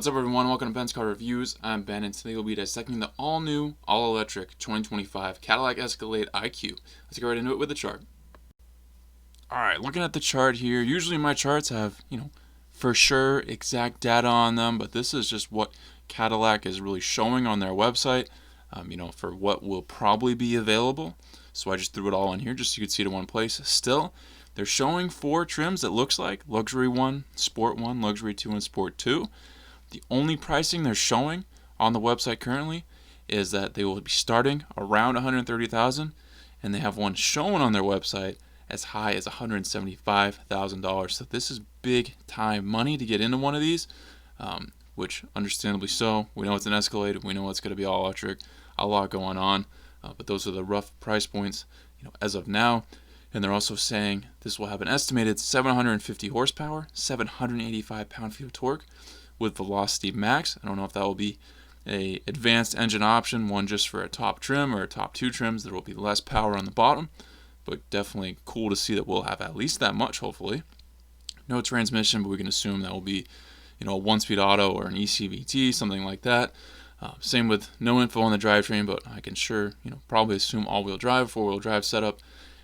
What's up, everyone? Welcome to Ben's Car Reviews. I'm Ben, and today we'll be dissecting the all-new, all-electric 2025 Cadillac Escalade IQ. Let's get right into it with the chart. Alright, looking at the chart here, usually my charts have, for sure exact data on them, but this is just what Cadillac is really showing on their website, for what will probably be available. So I just threw it all in here just so you could see it in one place. Still, they're showing 4 trims, it looks like. Luxury 1, Sport 1, Luxury 2, and Sport 2. The only pricing they're showing on the website currently is that they will be starting around $130,000, and they have one shown on their website as high as $175,000. So this is big time money to get into one of these, which understandably so. We know it's an Escalade. We know it's going to be all electric. A lot going on, but those are the rough price points, as of now. And they're also saying this will have an estimated 750 horsepower, 785 pound-feet of torque, with velocity max. I don't know if that will be a advanced engine option, one just for a top trim or a top 2 trims. There will be less power on the bottom, but definitely cool to see that we'll have at least that much, hopefully. No transmission, but we can assume that will be, a 1-speed auto or an ECVT, something like that. Same with no info on the drivetrain, but I can probably assume all-wheel drive, 4-wheel drive setup.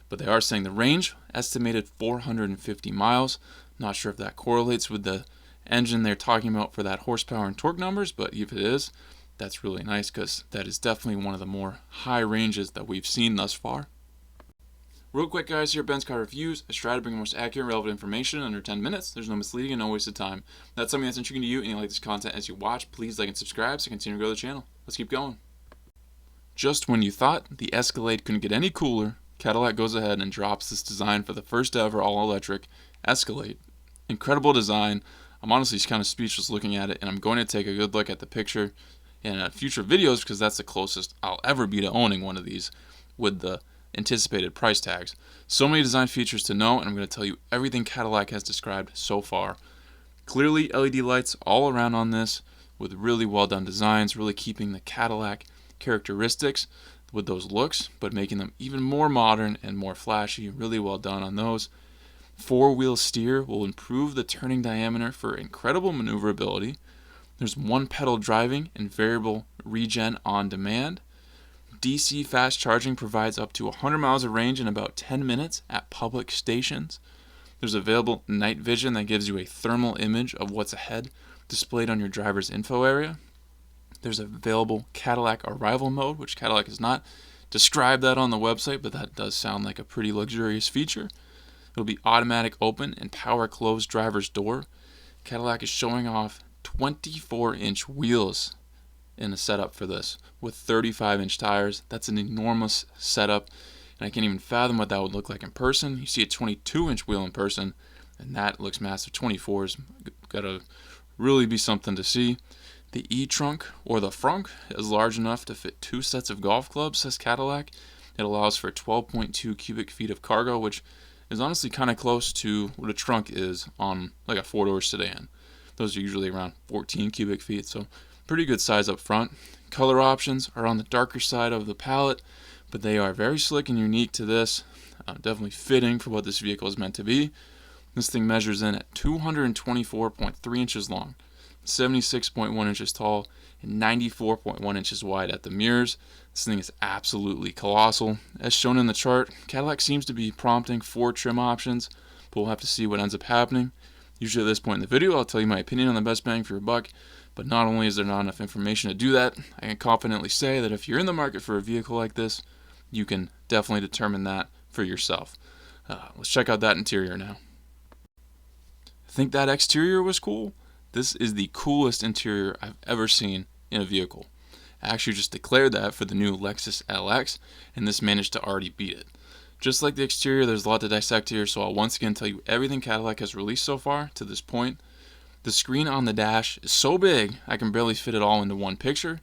But they are saying the range, estimated 450 miles. Not sure if that correlates with the engine they're talking about for that horsepower and torque numbers, but if it is, that's really nice because that is definitely one of the more high ranges that we've seen thus far. Real quick, guys, here at Ben's Car Reviews, I try to bring the most accurate, relevant information in under 10 minutes. There's no misleading and no waste of time. If that's something that's intriguing to you and you like this content as you watch, please like and subscribe so continue to grow the channel. Let's keep going. Just when you thought the Escalade couldn't get any cooler, Cadillac goes ahead and drops this design for the first ever all-electric Escalade. Incredible design. I'm honestly kind of speechless looking at it, and I'm going to take a good look at the picture in future videos because that's the closest I'll ever be to owning one of these with the anticipated price tags. So many design features to know, and I'm going to tell you everything Cadillac has described so far. Clearly LED lights all around on this with really well done designs, really keeping the Cadillac characteristics with those looks, but making them even more modern and more flashy. Really well done on those. 4-wheel steer will improve the turning diameter for incredible maneuverability. There's one pedal driving and variable regen on demand. DC fast charging provides up to 100 miles of range in about 10 minutes at public stations. There's available night vision that gives you a thermal image of what's ahead displayed on your driver's info area. There's available Cadillac Arrival Mode, which Cadillac has not described that on the website, but that does sound like a pretty luxurious feature. It'll be automatic open and power close driver's door. Cadillac is showing off 24-inch wheels in a setup for this with 35-inch tires. That's an enormous setup, and I can't even fathom what that would look like in person. You see a 22-inch wheel in person, and that looks massive. 24's gotta really be something to see. The E-trunk, or the frunk, is large enough to fit 2 sets of golf clubs, says Cadillac. It allows for 12.2 cubic feet of cargo, which is honestly kind of close to what a trunk is on like a 4-door sedan. Those are usually around 14 cubic feet, so pretty good size up front. Color options are on the darker side of the palette, but they are very slick and unique to this. Definitely fitting for what this vehicle is meant to be. This thing measures in at 224.3 inches long, 76.1 inches tall, and 94.1 inches wide at the mirrors. This thing is absolutely colossal. As shown in the chart, Cadillac seems to be prompting 4 trim options, but we'll have to see what ends up happening. Usually at this point in the video, I'll tell you my opinion on the best bang for your buck, but not only is there not enough information to do that, I can confidently say that if you're in the market for a vehicle like this, you can definitely determine that for yourself. Let's check out that interior now. Think that exterior was cool? This is the coolest interior I've ever seen in a vehicle. I actually just declared that for the new Lexus LX, and this managed to already beat it. Just like the exterior, there's a lot to dissect here, so I'll once again tell you everything Cadillac has released so far to this point. The screen on the dash is so big, I can barely fit it all into one picture.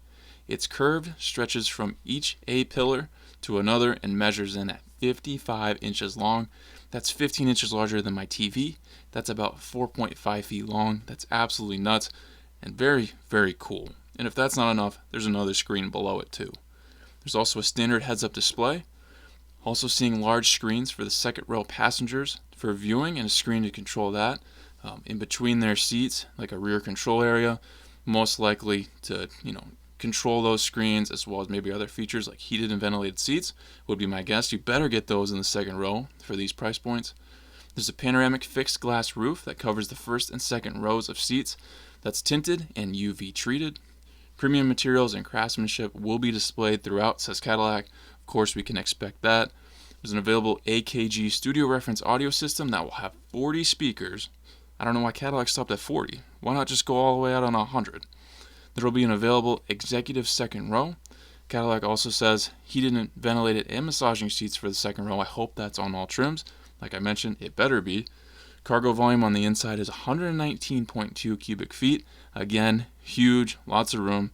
It's curved, stretches from each A-pillar to another, and measures in at 55 inches long. That's 15 inches larger than my TV. That's about 4.5 feet long. That's absolutely nuts and very, very cool. And if that's not enough, there's another screen below it too. There's also a standard heads-up display. Also seeing large screens for the second row passengers for viewing and a screen to control that. In between their seats, like a rear control area. most likely to, control those screens, as well as maybe other features like heated and ventilated seats would be my guess. You better get those in the second row for these price points. There's a panoramic fixed glass roof that covers the first and second rows of seats that's tinted and UV treated. Premium materials and craftsmanship will be displayed throughout, says Cadillac. Of course, we can expect that. There's an available AKG studio reference audio system that will have 40 speakers. I don't know why Cadillac stopped at 40. Why not just go all the way out on 100? There will be an available executive second row. Cadillac also says heated and ventilated and massaging seats for the second row. I hope that's on all trims. Like I mentioned, it better be. Cargo volume on the inside is 119.2 cubic feet. Again, huge, lots of room.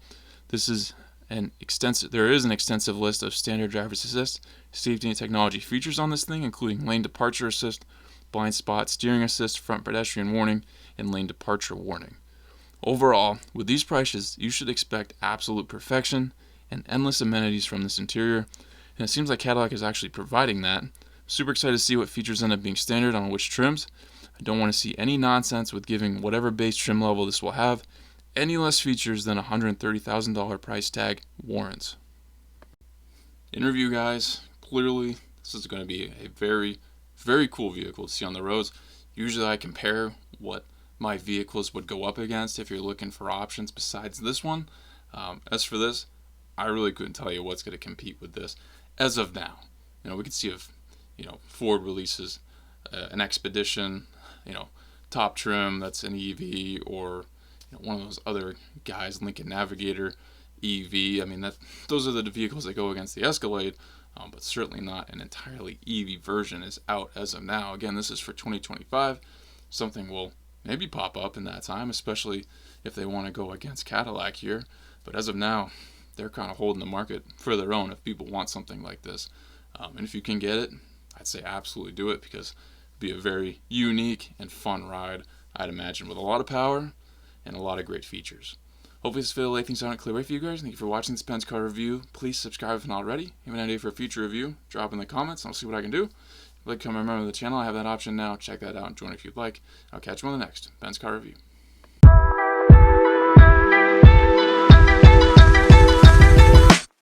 There is an extensive list of standard driver's assist, safety and technology features on this thing, including lane departure assist, blind spot steering assist, front pedestrian warning, and lane departure warning. Overall, with these prices, you should expect absolute perfection and endless amenities from this interior, and it seems like Cadillac is actually providing that. I'm super excited to see what features end up being standard on which trims. I don't want to see any nonsense with giving whatever base trim level this will have any less features than a $130,000 price tag warrants. In review, guys, clearly this is going to be a very, very cool vehicle to see on the roads. Usually I compare what my vehicles would go up against if you're looking for options besides this one. As for this, I really couldn't tell you what's going to compete with this as of now. We could see if Ford releases an Expedition, top trim that's an EV, or one of those other guys, Lincoln Navigator EV. I mean, those are the vehicles that go against the Escalade, but certainly not an entirely EV version is out as of now. Again, this is for 2025. Something will maybe pop up in that time, especially if they want to go against Cadillac here. But as of now, they're kind of holding the market for their own if people want something like this. And if you can get it, I'd say absolutely do it, because it'd be a very unique and fun ride, I'd imagine, with a lot of power and a lot of great features. Hopefully this video laid things out in a clear way for you guys. Thank you for watching this Benz car review. Please subscribe if not already. If you have an idea for a future review, drop in the comments and I'll see what I can do. If you'd like to become a member of the channel, I have that option now. Check that out and join if you'd like. I'll catch you on the next Benz car review.